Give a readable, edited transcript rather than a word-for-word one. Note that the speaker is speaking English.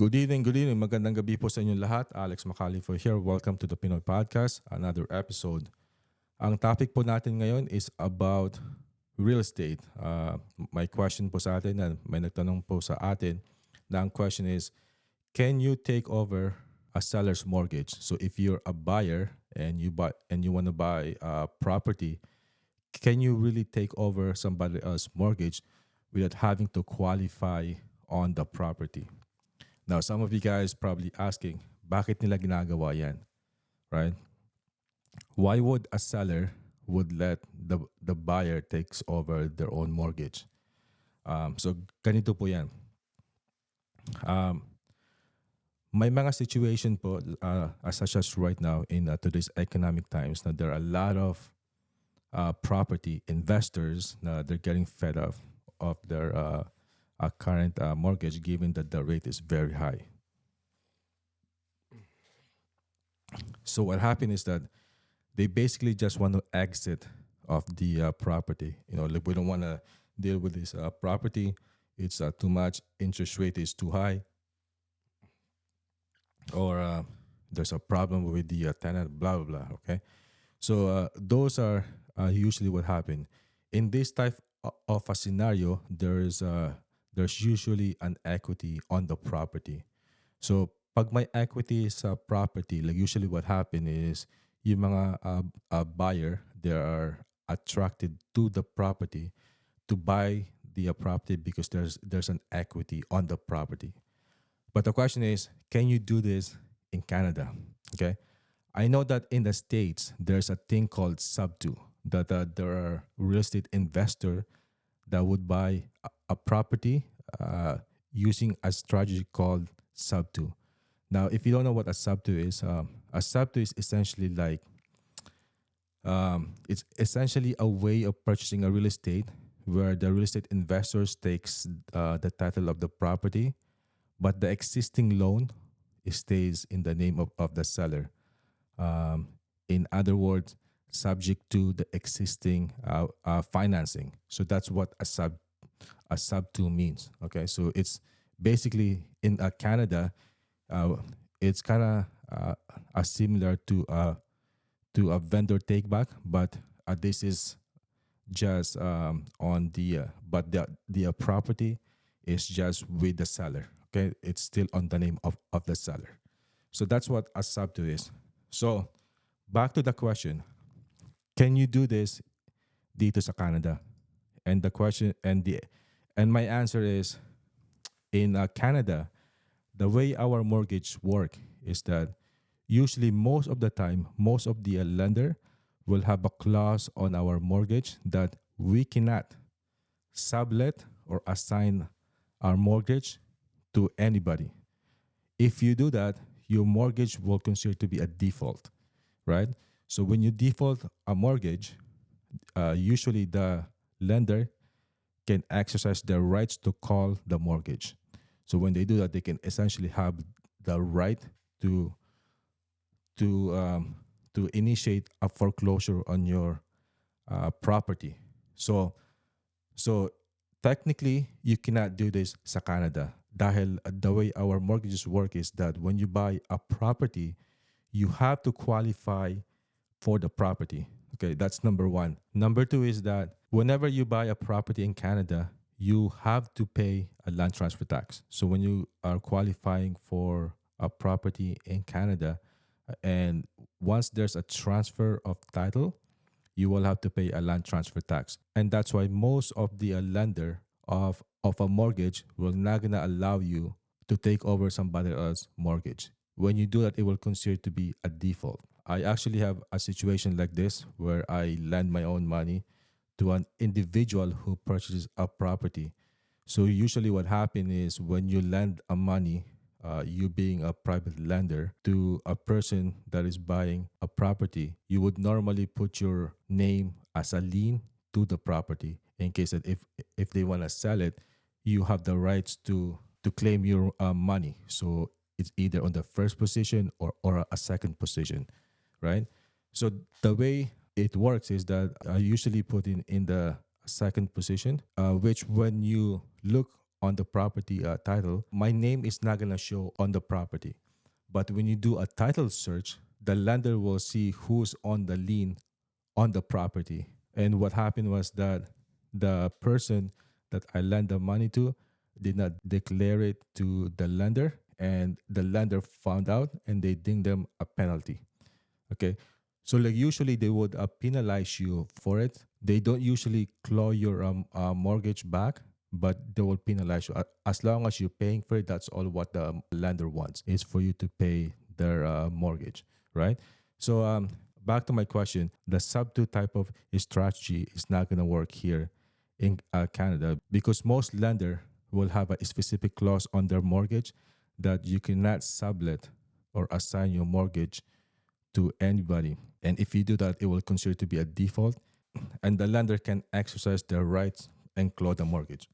Good evening. Magandang gabi po sa inyong lahat. Alex Macale for here. Welcome to the Pinoy Podcast, another episode. Ang topic po natin ngayon is about real estate. May question po sa atin na may nagtanong po sa atin na ang question is, can you take over a seller's mortgage? So if you're a buyer and you want to buy a property, can you really take over somebody else's mortgage without having to qualify on the property? Now, some of you guys probably asking, bakit nila ginagawa yan, right? Why would a seller would let the buyer takes over their own mortgage? So, ganito po yan. Um, May mga situation po, such as right now in today's economic times, na there are a lot of property investors na they're getting fed up of their current mortgage, given that the rate is very high. So what happened is that they basically just want to exit of the property. Like, we don't want to deal with this property. It's too much. Interest rate is too high, or there's a problem with the tenant. Blah blah blah. Okay, so those are usually what happen in this type of a scenario. There's usually an equity on the property. So pag may equity sa property, like usually what happen is yung mga buyer, they are attracted to the property to buy the property because there's an equity on the property. But the question is, can you do this in Canada? Okay, I know that in the States there's a thing called sub-to, that there are real estate investor that would buy a property using a strategy called sub-to. Now, if you don't know what a sub-to is, a sub-to is essentially like it's essentially a way of purchasing a real estate where the real estate investors takes the title of the property, but the existing loan stays in the name of the seller. In other words, subject to the existing financing. So that's what a sub-to means. Okay, so it's basically in Canada, it's kind of similar to a vendor take back, but this is just on but the property is just with the seller. Okay, it's still on the name of the seller. So that's what a sub-to is. So back to the question, can you do this dito sa Canada? And the question and my answer is, in Canada, the way our mortgage work is that usually most of the time, most of the lender will have a clause on our mortgage that we cannot sublet or assign our mortgage to anybody. If you do that, your mortgage will consider to be a default, right? So when you default a mortgage, usually the lender can exercise their rights to call the mortgage. So when they do that, they can essentially have the right to initiate a foreclosure on your property. So technically, you cannot do this sa Canada. Dahil the way our mortgages work is that when you buy a property, you have to qualify for the property. Okay, that's number one. Number two is that whenever you buy a property in Canada, you have to pay a land transfer tax. So when you are qualifying for a property in Canada, and once there's a transfer of title, you will have to pay a land transfer tax. And that's why most of the lender of a mortgage will not gonna allow you to take over somebody else's mortgage. When you do that, it will consider to be a default. I actually have a situation like this where I lend my own money to an individual who purchases a property. So usually what happens is when you lend a money, you being a private lender to a person that is buying a property, you would normally put your name as a lien to the property in case that if they want to sell it, you have the rights to claim your money. So it's either on the first position or a second position, right? So the way it works is that I usually put in the second position, which when you look on the property title, my name is not going to show on the property. But when you do a title search, the lender will see who's on the lien on the property. And what happened was that the person that I lent the money to did not declare it to the lender, and the lender found out and they dinged them a penalty. Okay. So like usually they would penalize you for it. They don't usually claw your mortgage back, but they will penalize you. As long as you're paying for it, that's all what the lender wants is for you to pay their mortgage, right? So back to my question, the sub two type of strategy is not going to work here in Canada because most lender will have a specific clause on their mortgage that you cannot sublet or assign your mortgage to anybody. And if you do that, it will consider to be a default, and the lender can exercise their rights and claw the mortgage.